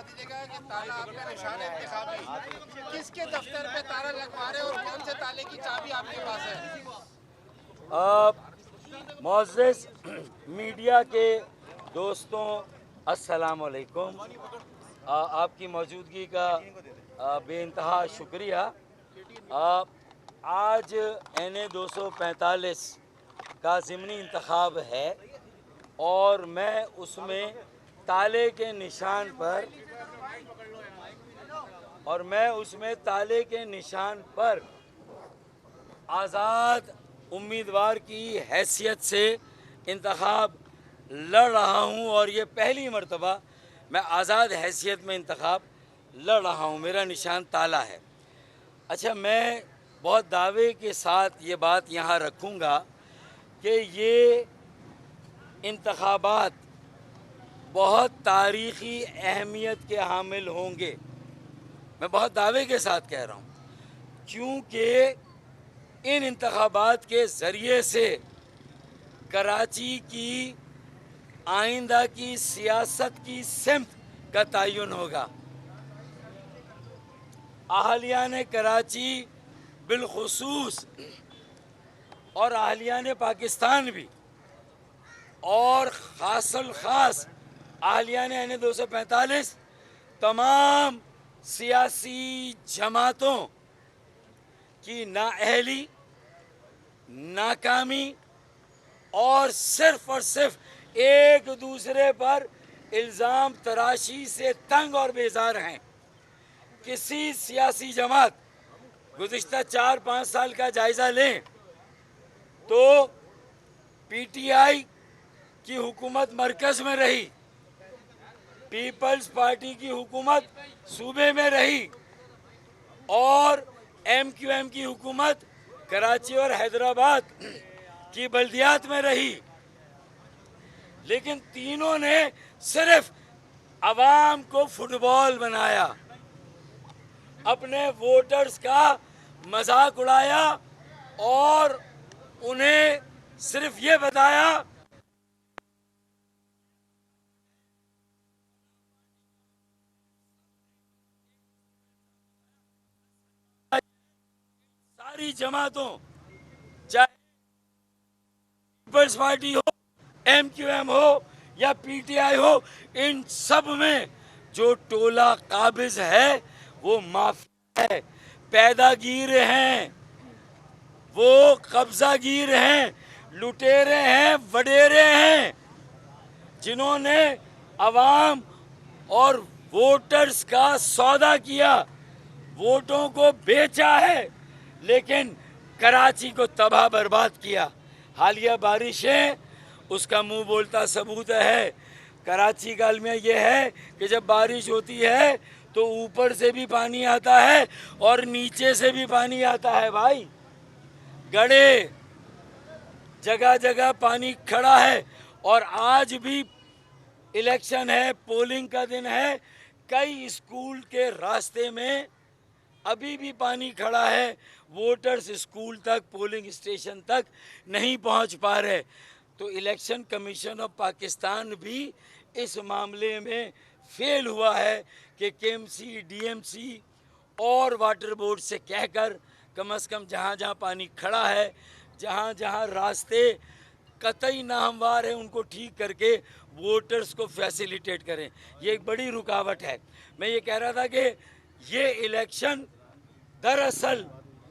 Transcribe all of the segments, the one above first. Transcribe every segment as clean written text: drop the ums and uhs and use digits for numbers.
दीजिएगा कि ताला आपका निशान है इंतखाबी, किसके दफ्तर पे ताला लगवा रहे और कौन से ताले की चाबी आपके पास है? मोअज़्ज़िज़ मीडिया के दोस्तों, अस्सलाम वालेकुम। आपकी मौजूदगी का बेइंतहा शुक्रिया। आज NA 245 का ज़िमनी इंतखाब है और मैं उसमें ताले के निशान पर आज़ाद उम्मीदवार की हैसियत से इंतखाब लड़ रहा हूं और ये पहली मर्तबा मैं आज़ाद हैसियत में इंतखाब लड़ रहा हूं। मेरा निशान ताला है। अच्छा, मैं बहुत दावे के साथ ये बात यहाँ रखूँगा कि ये इंतखाबात बहुत तारीख़ी अहमियत के हामिल होंगे। मैं बहुत दावे के साथ कह रहा हूँ क्योंकि इन इंतखाबात के ज़रिए से कराची की आइंदा की सियासत की सिमत का तयन होगा। अहलियान कराची बिलखुसूस और अहलियान पाकिस्तान भी और ख़ासुल ख़ास अहलियान NA 245 तमाम सियासी जमातों की नाअहली, नाकामी और सिर्फ एक दूसरे पर इल्ज़ाम तराशी से तंग और बेजार हैं। किसी सियासी जमात गुज़िश्ता 4-5 साल का जायज़ा लें तो PTI की हुकूमत मरकज़ में रही, पीपल्स पार्टी की हुकूमत सूबे में रही और MQM की हुकूमत कराची और हैदराबाद की बल्दियात में रही, लेकिन तीनों ने सिर्फ अवाम को फुटबॉल बनाया, अपने वोटर्स का मजाक उड़ाया और उन्हें सिर्फ ये बताया सारी जमातों, चाहे पीपल्स पार्टी हो, MQM हो या PTI हो, इन सब में जो टोला काबिज है वो माफिया है, पैदागीर हैं, वो कब्जागीर हैं, लुटेरे हैं, वडेरे हैं, जिन्होंने अवाम और वोटर्स का सौदा किया, वोटों को बेचा है, लेकिन कराची को तबाह बर्बाद किया। हालिया बारिशें उसका मुंह बोलता सबूत है। कराची का अलमिया यह है कि जब बारिश होती है तो ऊपर से भी पानी आता है और नीचे से भी पानी आता है। भाई, गड़े जगह जगह पानी खड़ा है और आज भी इलेक्शन है, पोलिंग का दिन है, कई स्कूल के रास्ते में अभी भी पानी खड़ा है, वोटर्स स्कूल तक, पोलिंग स्टेशन तक नहीं पहुंच पा रहे। तो इलेक्शन कमीशन ऑफ पाकिस्तान भी इस मामले में फेल हुआ है कि KMC, DMC और वाटर बोर्ड से कहकर कम से कम जहाँ जहाँ पानी खड़ा है, जहाँ जहाँ रास्ते कतई नाहमवार है, उनको ठीक करके वोटर्स को फैसिलिटेट करें। ये एक बड़ी रुकावट है। मैं ये कह रहा था कि ये इलेक्शन दरअसल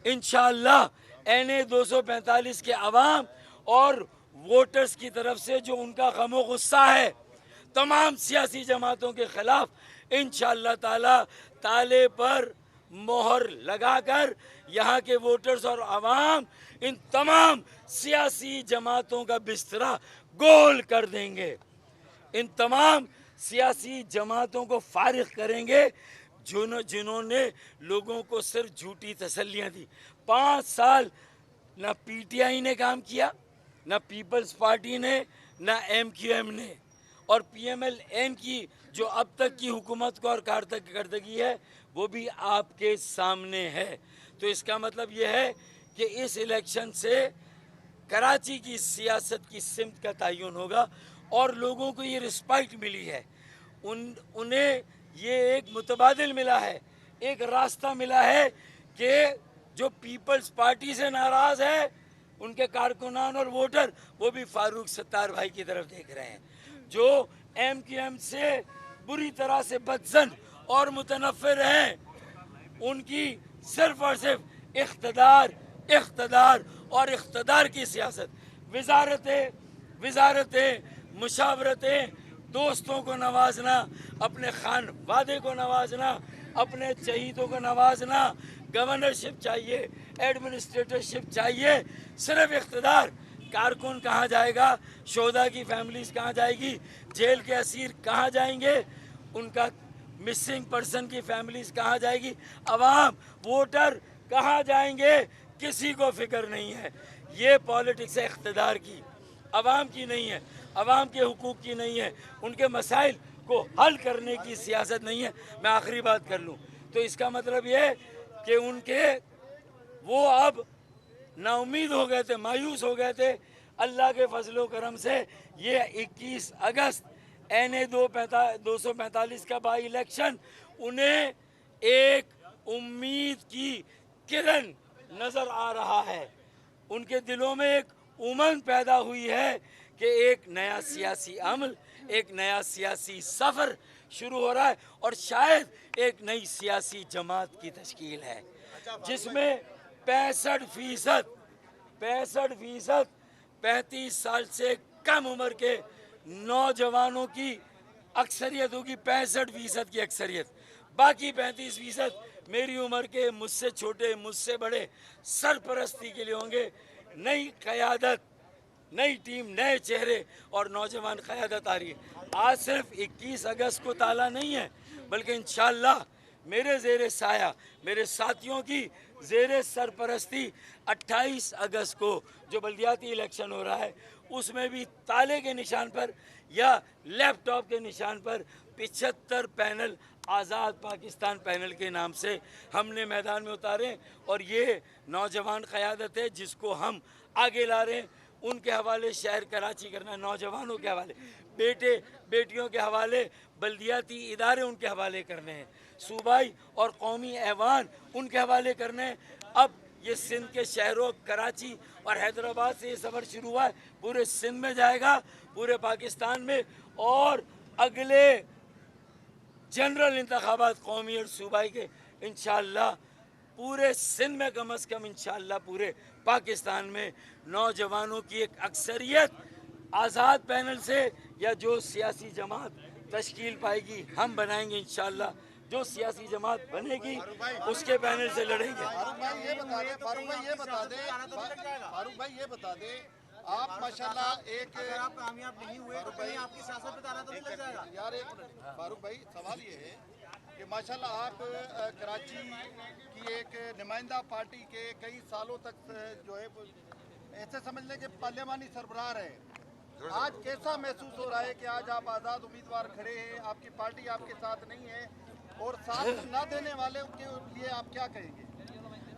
इंशाअल्लाह NA 245 के अवाम और वोटर्स की तरफ से जो उनका गम व गुस्सा है तमाम सियासी जमातों के खिलाफ इंशाअल्लाह ताला ताले पर मोहर लगाकर यहाँ के वोटर्स और अवाम इन तमाम सियासी जमातों का बिस्तरा गोल कर देंगे। इन तमाम सियासी जमातों को फारिग करेंगे जिन्होंने लोगों को सिर्फ झूठी तसल्लियाँ दी। 5 साल ना PTI ने काम किया, ना पीपल्स पार्टी ने, ना MQM ने, और PMLN की जो अब तक की हुकूमत को और कारकर्दगी है वो भी आपके सामने है। तो इसका मतलब ये है कि इस इलेक्शन से कराची की सियासत की सिमत का तयन होगा और लोगों को ये रिस्पेक्ट मिली है, उन्हें ये एक मुतबादिल मिला है, एक रास्ता मिला है कि जो पीपल्स पार्टी से नाराज है उनके कारकुनान और वोटर वो भी फारूक सत्तार भाई की तरफ देख रहे हैं, जो MQM से बुरी तरह से बदजन और मुतनफ़िर हैं। उनकी सिर्फ और सिर्फ इख्तदार और इख्तदार की सियासत, विजारतें, मुशावरतें, दोस्तों को नवाजना, अपने खान वादे को नवाजना, अपने शहीदों को नवाजना, गवर्नरशिप चाहिए, एडमिनिस्ट्रेटरशिप चाहिए, सिर्फ इख्तदार। कारकुन कहाँ जाएगा, शोधा की फैमिलीज कहाँ जाएगी, जेल के असीर कहाँ जाएंगे, उनका मिसिंग पर्सन की फैमिलीज कहाँ जाएगी, अवाम वोटर कहाँ जाएंगे, किसी को फिक्र नहीं है। ये पॉलिटिक्स है इख्तदार की, अवाम की नहीं है, अवाम के हुकूक की नहीं है, उनके मसाइल को हल करने की सियासत नहीं है। मैं आखिरी बात कर लूँ तो इसका मतलब ये कि वो अब नाउमीद हो गए थे, मायूस हो गए थे। अल्लाह के फजलो करम से ये 21 अगस्त NA 245 का बाई इलेक्शन उन्हें एक उम्मीद की किरण नज़र आ रहा है। उनके दिलों में एक उमंग पैदा हुई है कि एक नया सियासी अमल, एक नया सियासी सफ़र शुरू हो रहा है और शायद एक नई सियासी जमात की तश्कील है जिसमें 65% 35 साल से कम उम्र के नौजवानों की अक्सरियत होगी, 65% की अक्सरियत। बाकी 35% मेरी उम्र के, मुझसे छोटे, मुझसे बड़े सरपरस्ती के लिए होंगे। नई क़यादत, नई टीम, नए चेहरे और नौजवान क़यादत आ रही है। आज सिर्फ 21 अगस्त को ताला नहीं है, बल्कि इंशाअल्लाह मेरे ज़ेरे साया, मेरे साथियों की ज़ेरे सरपरस्ती 28 अगस्त को जो बल्दियाती इलेक्शन हो रहा है उसमें भी ताले के निशान पर या लैपटॉप के निशान पर 75 पैनल आज़ाद पाकिस्तान पैनल के नाम से हमने मैदान में उतारे और ये नौजवान क़यादत है जिसको हम आगे ला रहे हैं। उनके हवाले शहर कराची करना, नौजवानों के हवाले, बेटे बेटियों के हवाले बल्दियाती इदारे उनके हवाले करने हैं, सूबाई और कौमी ऐवान उनके हवाले करने हैं। अब ये सिंध के शहरों कराची और हैदराबाद से ये सफ़र शुरू हुआ है, पूरे सिंध में जाएगा, पूरे पाकिस्तान में, और अगले जनरल इंतखाबात कौमी और सूबाई के इंशाअल्लाह पूरे सिंध में, कम अज़ कम इंशाअल्लाह पूरे पाकिस्तान में नौजवानों की एक अक्सरियत आज़ाद पैनल से या जो सियासी जमात तश्कील पाएगी हम बनाएंगे इंशाअल्लाह। जो सियासी जमात बनेगी उसके पैनल से लड़ेंगे। फारूक भाई ये बता दे, आप माशाल्लाह एक, अगर आप कामयाब नहीं हुए तो कहीं आपकी सियासत पे ताला तो नहीं लग जाएगा यार। एक मिनट फारूक भाई, सवाल ये है कि माशाल्लाह आप कराची की एक नुमाइंदा पार्टी के कई सालों तक जो है ऐसे समझ लें कि पार्लियामानी सरबराह रहे। आज कैसा महसूस हो रहा है कि आज आप आज़ाद उम्मीदवार खड़े हैं, आपकी पार्टी आपके साथ नहीं है और साथ ना देने वाले के लिए आप क्या कहेंगे?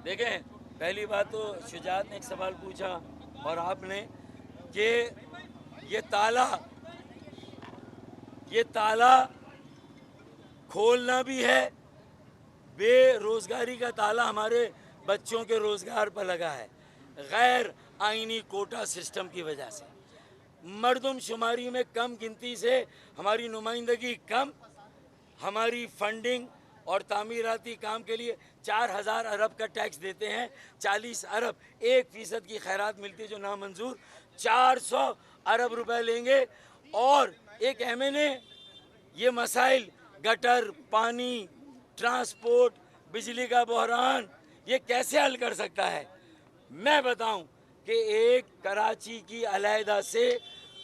देखें, पहली बात तो शुजात ने एक सवाल पूछा और आपने कि ये ताला खोलना भी है। बेरोजगारी का ताला हमारे बच्चों के रोजगार पर लगा है, गैर आईनी कोटा सिस्टम की वजह से, मर्दमशुमारी में कम गिनती से हमारी नुमाइंदगी कम, हमारी फंडिंग और तामीराती काम के लिए 4000 अरब का टैक्स देते हैं, 40 अरब 1% की खैरात मिलती है जो नामंजूर, 400 अरब रुपए लेंगे। और एक MNA ये मसाइल, गटर, पानी, ट्रांसपोर्ट, बिजली का बहरान, ये कैसे हल कर सकता है? मैं बताऊं कि एक कराची की अलहदा से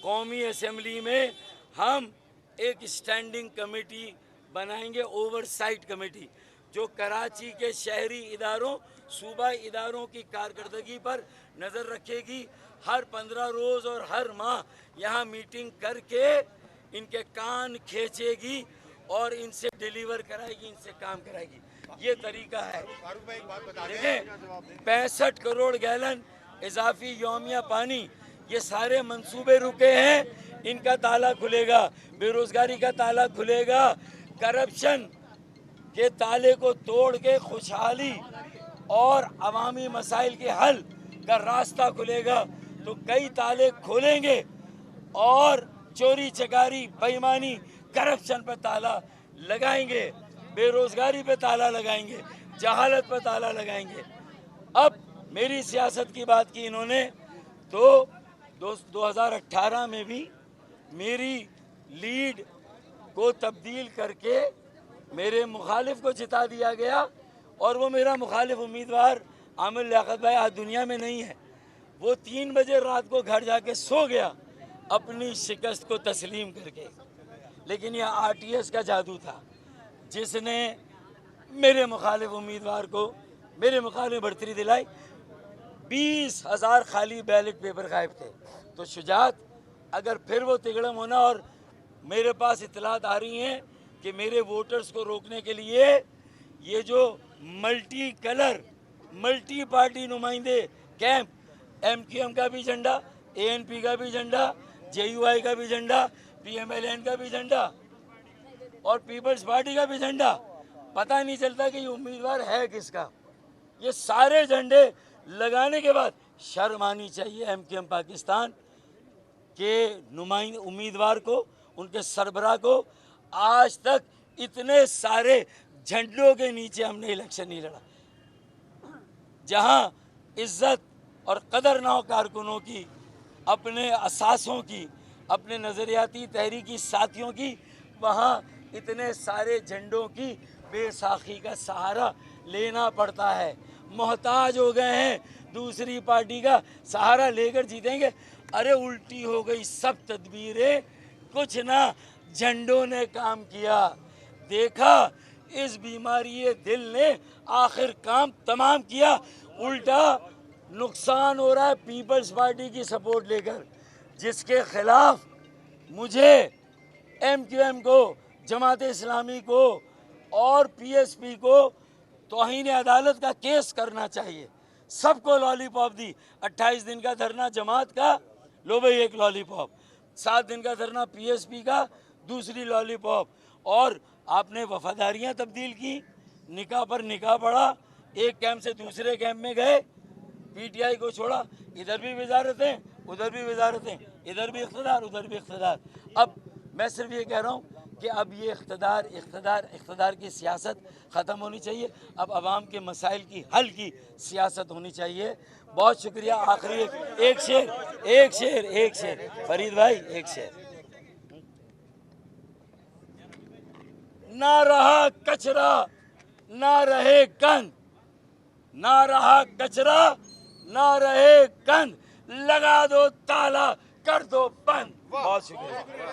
कौमी असम्बली में हम एक स्टैंडिंग कमेटी बनाएंगे, ओवरसाइट कमेटी, जो कराची के शहरी इदारों, सूबाई इदारों की कारकर्दगी पर नज़र रखेगी। हर 15 रोज़ और हर माह यहाँ मीटिंग करके इनके कान खींचेगी और इनसे डिलीवर कराएगी, इनसे काम कराएगी। ये तरीका है। देखें, 65 करोड़ गैलन इजाफी यौमिया पानी, ये सारे मंसूबे रुके हैं, इनका ताला खुलेगा, बेरोजगारी का ताला खुलेगा, करप्शन के ताले को तोड़ के खुशहाली और अवामी मसाइल के हल का रास्ता खुलेगा तो कई ताले खोलेंगे और चोरी चकारी बेईमानी करप्शन पर ताला लगाएंगे, बेरोजगारी पे ताला लगाएंगे, जहालत पर ताला लगाएंगे। अब मेरी सियासत की बात की इन्होंने तो 2018 में भी मेरी लीड को तब्दील करके मेरे मुखालिफ को जिता दिया गया और वो मेरा मुखालिफ उम्मीदवार आमिर लियाकत भाई आज दुनिया में नहीं है। वो 3 बजे रात को घर जाके सो गया अपनी शिकस्त को तस्लीम करके। लेकिन यह आरटीएस का जादू था जिसने मेरे मुखालिफ उम्मीदवार को मेरे मुखालिफ बढ़तरी दिलाई। 20,000 खाली बैलेट पेपर गायब थे। तो शुजात अगर फिर वो तिगड़म होना और मेरे पास इतलात आ रही हैं कि मेरे वोटर्स को रोकने के लिए ये जो मल्टी कलर मल्टी पार्टी नुमाइंदे कैंप MQM का भी झंडा, ANP का भी झंडा, JUI का भी झंडा, PMLN का भी झंडा और पीपल्स पार्टी का भी झंडा, पता नहीं चलता कि ये उम्मीदवार है किसका। ये सारे झंडे लगाने के बाद शर्म आनी चाहिए MQM पाकिस्तान के नुमाइंदे उम्मीदवार को, उनके सरबराह को। आज तक इतने सारे झंडों के नीचे हमने इलेक्शन नहीं लड़ा। जहां इज्जत और कदर ना हो कारकुनों की, अपने असासों की, अपने नज़रियाती तहरीकी साथियों की, वहाँ इतने सारे झंडों की बेसाखी का सहारा लेना पड़ता है। मोहताज हो गए हैं दूसरी पार्टी का सहारा लेकर जीतेंगे। अरे उल्टी हो गई सब तदबीरें, कुछ ना झंडों ने काम किया। देखा इस बीमारी दिल ने आखिर काम तमाम किया। उल्टा नुकसान हो रहा है पीपल्स पार्टी की सपोर्ट लेकर, जिसके खिलाफ मुझे MQM को, जमात इस्लामी को और PSP को तौहीन अदालत का केस करना चाहिए। सबको लॉलीपॉप दी। 28 दिन का धरना जमात का, लो भाई एक लॉलीपॉप। 7 दिन का धरना PSP का, दूसरी लॉलीपॉप। और आपने वफादारियां तब्दील की, निकाह पर निकाह पड़ा, एक कैंप से दूसरे कैंप में गए, PTI को छोड़ा। इधर भी वजारतें, उधर भी वजारतें, इधर भी इख्तिदार, उधर भी इख्तिदार। अब मैं सिर्फ ये कह रहा हूँ कि अब ये इख्तिदार की सियासत ख़त्म होनी चाहिए। अब आवाम के मसाइल की हल की सियासत होनी चाहिए। बहुत शुक्रिया। आखिरी एक शेर फरीद भाई, एक शेर। ना रहा कचरा ना रहे गंद, ना रहा कचरा ना रहे गंद, लगा दो ताला कर दो बंद। बहुत शुक्रिया।